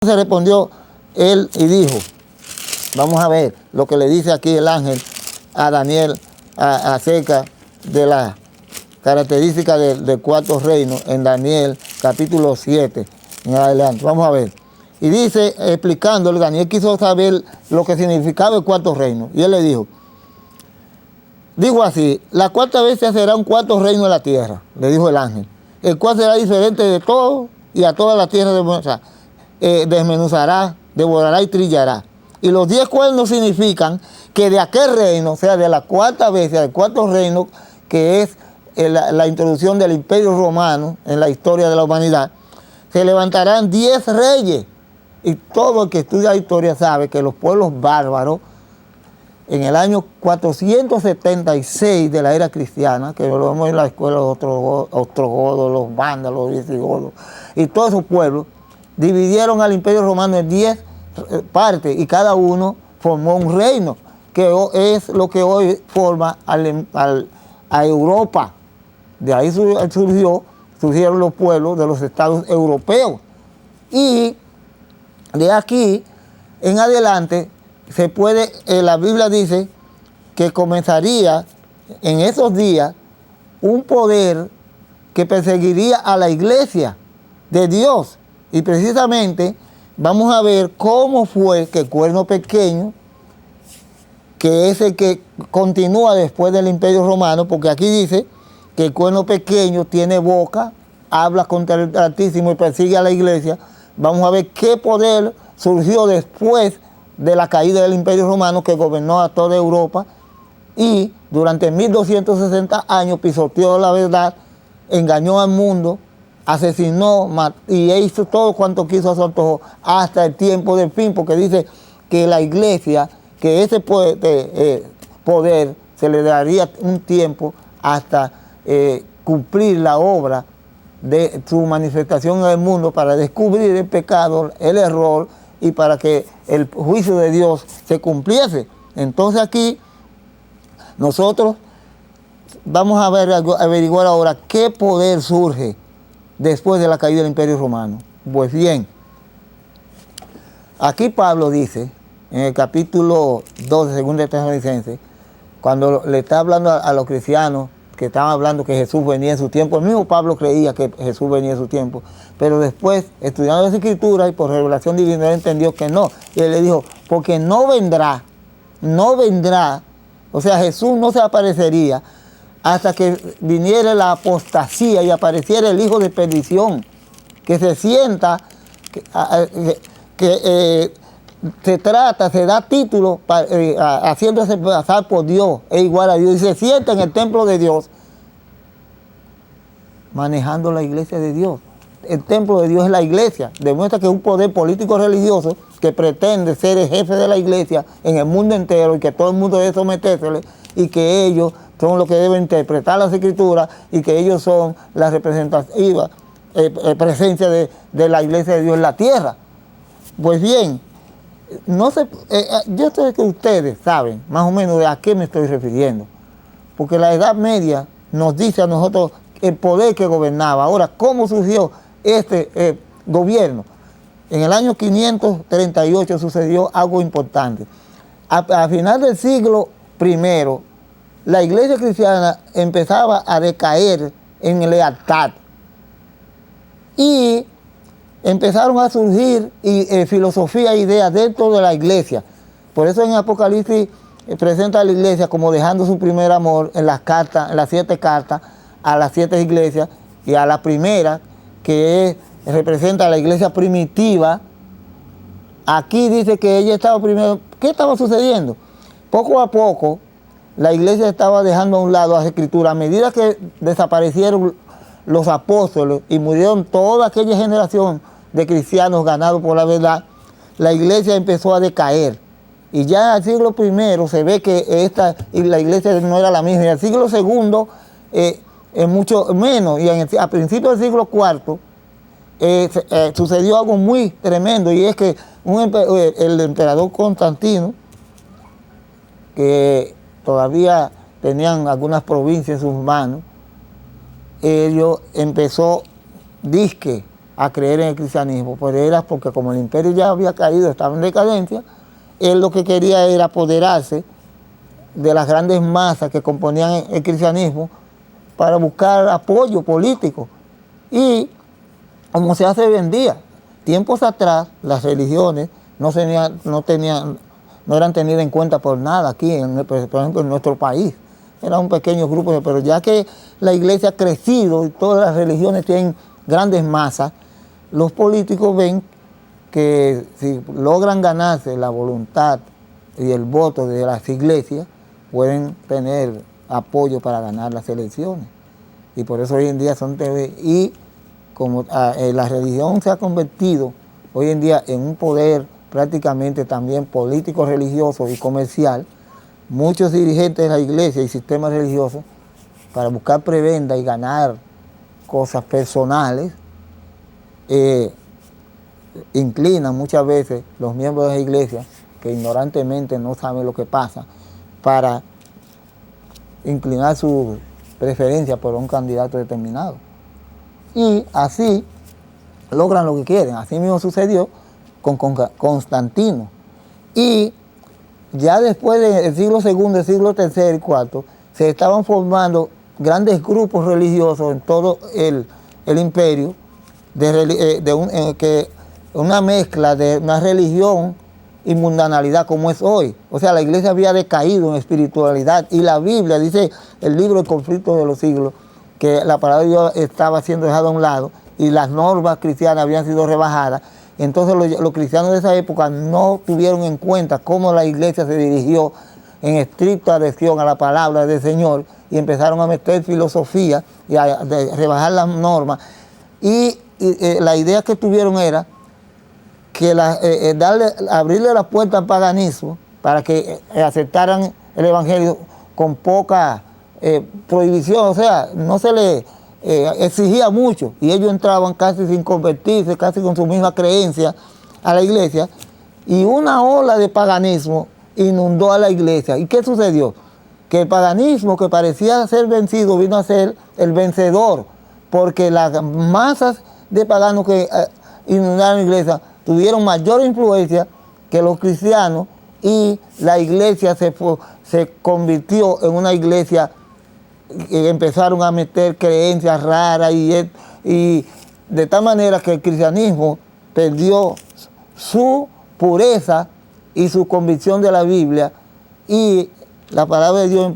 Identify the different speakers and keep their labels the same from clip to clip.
Speaker 1: Se respondió él y dijo, vamos a ver lo que le dice aquí el ángel a Daniel acerca de la característica del cuarto reino en Daniel capítulo 7 en adelante. Vamos a ver. Y dice, explicándole, Daniel quiso saber lo que significaba el cuarto reino. Y él le dijo así, la cuarta bestia será un cuarto reino en la tierra, le dijo el ángel, el cual será diferente de todo y a toda la tierra desmenuzará, devorará y trillará. Y los 10 cuernos significan que de aquel reino, o sea, de la cuarta bestia, del cuarto reino, que es la introducción del Imperio Romano en la historia de la humanidad, se levantarán 10 reyes. Y todo el que estudia la historia sabe que los pueblos bárbaros, en el año 476 de la era cristiana, que lo vemos en la escuela, los ostrogodos, los vándalos, los visigodos, y todos esos pueblos, dividieron al Imperio Romano en 10 partes y cada uno formó un reino, que es lo que hoy forma a Europa. De ahí surgieron los pueblos de los estados europeos. Y de aquí en adelante la Biblia dice que comenzaría en esos días un poder que perseguiría a la iglesia de Dios. Y precisamente vamos a ver cómo fue que el cuerno pequeño, que es el que continúa después del Imperio Romano, porque aquí dice que el cuerno pequeño tiene boca, habla contra el Altísimo y persigue a la iglesia. Vamos a ver qué poder surgió después de la caída del Imperio Romano, que gobernó a toda Europa y durante 1260 años pisoteó la verdad, engañó al mundo, asesinó y hizo todo cuanto quiso a su antojo hasta el tiempo del fin, porque dice que la iglesia, que ese poder se le daría un tiempo hasta cumplir la obra de su manifestación en el mundo para descubrir el pecado, el error y para que el juicio de Dios se cumpliese. Entonces aquí nosotros vamos a averiguar ahora qué poder surge después de la caída del Imperio Romano. Pues bien, aquí Pablo dice, en el capítulo 2 de 2 de Tesalonicenses, cuando le está hablando a los cristianos que estaban hablando que Jesús venía en su tiempo, el mismo Pablo creía que Jesús venía en su tiempo, pero después, estudiando las Escrituras y por revelación divina, él entendió que no. Y él le dijo, porque no vendrá, o sea, Jesús no se aparecería hasta que viniera la apostasía y apareciera el hijo de perdición, que se sienta, se da título haciéndose pasar por Dios, es igual a Dios, y se sienta en el templo de Dios, manejando la iglesia de Dios. El templo de Dios es la iglesia. Demuestra que es un poder político religioso que pretende ser el jefe de la iglesia en el mundo entero y que todo el mundo debe sometérsele y que ellos son los que deben interpretar las Escrituras y que ellos son la representativa presencia de la iglesia de Dios en la tierra. Pues bien, yo sé que ustedes saben más o menos de a qué me estoy refiriendo, porque la Edad Media nos dice a nosotros el poder que gobernaba. Ahora, ¿cómo surgió este gobierno? En el año 538 sucedió algo importante. A final del siglo I, la iglesia cristiana empezaba a decaer en lealtad y empezaron a surgir filosofía e ideas dentro de la iglesia. Por eso en Apocalipsis presenta a la iglesia como dejando su primer amor en las cartas, en las 7 cartas a las 7 iglesias, y a la primera, que representa a la iglesia primitiva. Aquí dice que ella estaba primero. ¿Qué estaba sucediendo? Poco a poco la iglesia estaba dejando a un lado las Escrituras. A medida que desaparecieron los apóstoles y murieron toda aquella generación de cristianos ganados por la verdad, la iglesia empezó a decaer. Y ya en el siglo I se ve que la iglesia no era la misma. Y en el siglo II es mucho menos. Y a principios del siglo IV sucedió algo muy tremendo, y es que el emperador Constantino, que todavía tenían algunas provincias en sus manos, ellos empezó a creer en el cristianismo, pero era porque como el imperio ya había caído, estaba en decadencia, él lo que quería era apoderarse de las grandes masas que componían el cristianismo para buscar apoyo político. Y como se hace hoy en día, tiempos atrás las religiones no eran tenidas en cuenta por nada aquí, por ejemplo, en nuestro país. Era un pequeño grupo, pero ya que la iglesia ha crecido y todas las religiones tienen grandes masas, los políticos ven que si logran ganarse la voluntad y el voto de las iglesias, pueden tener apoyo para ganar las elecciones. Y por eso hoy en día son TV. Y como la religión se ha convertido hoy en día en un poder prácticamente también político, religioso y comercial, muchos dirigentes de la iglesia y sistemas religiosos, para buscar prebenda y ganar cosas personales, inclinan muchas veces los miembros de la iglesia, que ignorantemente no saben lo que pasa, para inclinar su preferencia por un candidato determinado. Y así logran lo que quieren. Así mismo sucedió con Constantino. Y ya después del siglo II, el siglo III y IV, se estaban formando grandes grupos religiosos en todo el imperio, una mezcla de una religión y mundanalidad como es hoy. O sea, la iglesia había decaído en espiritualidad y la Biblia, dice el libro El conflicto de los siglos, que la palabra de Dios estaba siendo dejada a un lado y las normas cristianas habían sido rebajadas. Entonces los cristianos de esa época no tuvieron en cuenta cómo la iglesia se dirigió en estricta adhesión a la palabra del Señor y empezaron a meter filosofía y a rebajar las normas. Y la idea que tuvieron era que abrirle la puerta al paganismo para que aceptaran el evangelio con poca prohibición, o sea, no se le exigía mucho y ellos entraban casi sin convertirse, casi con su misma creencia a la iglesia, y una ola de paganismo inundó a la iglesia. ¿Y qué sucedió? Que el paganismo, que parecía ser vencido, vino a ser el vencedor, porque las masas de paganos que inundaron la iglesia tuvieron mayor influencia que los cristianos, y la iglesia se convirtió en una iglesia que empezaron a meter creencias raras y de tal manera que el cristianismo perdió su pureza y su convicción de la Biblia, y la palabra de Dios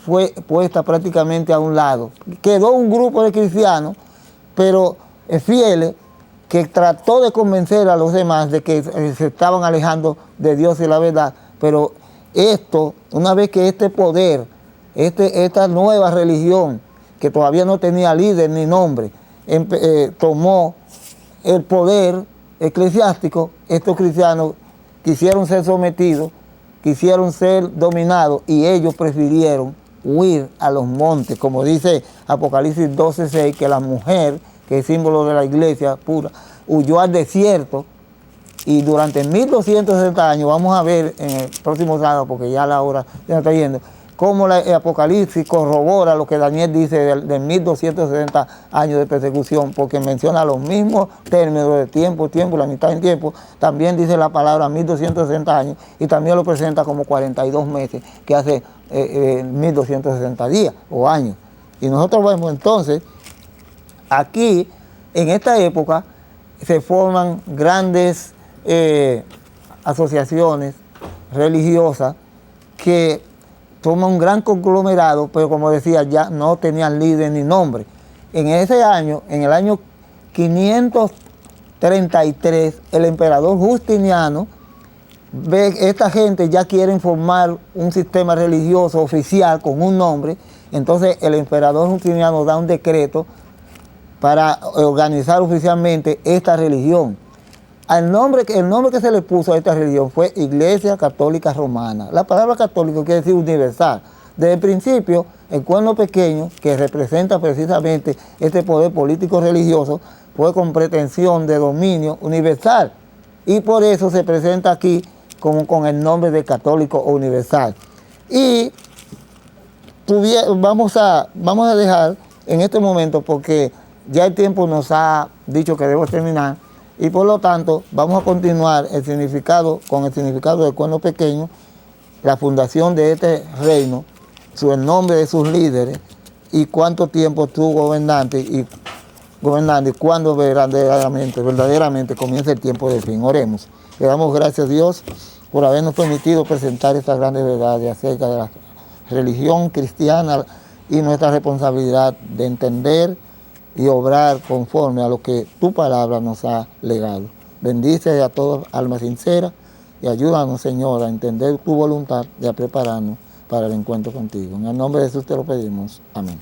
Speaker 1: fue puesta prácticamente a un lado. Quedó un grupo de cristianos, pero fieles, que trató de convencer a los demás de que se estaban alejando de Dios y la verdad. Pero esto, una vez que este poder, esta nueva religión, que todavía no tenía líder ni nombre, tomó el poder eclesiástico, estos cristianos quisieron ser sometidos, quisieron ser dominados, y ellos prefirieron huir a los montes, como dice Apocalipsis 12:6, que la mujer, que es símbolo de la iglesia pura, huyó al desierto, y durante 1260 años, vamos a ver en el próximo sábado, porque ya la hora ya está yendo, cómo el Apocalipsis corrobora lo que Daniel dice de 1260 años de persecución, porque menciona los mismos términos de tiempo, la mitad en tiempo. También dice la palabra 1260 años, y también lo presenta como 42 meses, que hace 1260 días o años. Y nosotros vemos entonces, aquí, en esta época, se forman grandes asociaciones religiosas que toman un gran conglomerado, pero como decía, ya no tenían líder ni nombre. En ese año, en el año 533, el emperador Justiniano ve que esta gente ya quieren formar un sistema religioso oficial con un nombre. Entonces el emperador Justiniano da un decreto para organizar oficialmente esta religión. El nombre que se le puso a esta religión fue Iglesia Católica Romana. La palabra católico quiere decir universal. Desde el principio, el cuerno pequeño, que representa precisamente este poder político religioso, fue con pretensión de dominio universal. Y por eso se presenta aquí como con el nombre de católico o universal. Y vamos a dejar en este momento, porque ya el tiempo nos ha dicho que debo terminar, y por lo tanto vamos a continuar con el significado del cuerno pequeño, la fundación de este reino, el nombre de sus líderes y cuánto tiempo estuvo gobernando y cuándo verdaderamente comienza el tiempo del fin. Oremos. Le damos gracias a Dios por habernos permitido presentar estas grandes verdades acerca de la religión cristiana y nuestra responsabilidad de entender y obrar conforme a lo que tu palabra nos ha legado. Bendice a todas almas sinceras y ayúdanos, Señor, a entender tu voluntad y a prepararnos para el encuentro contigo. En el nombre de Jesús te lo pedimos. Amén.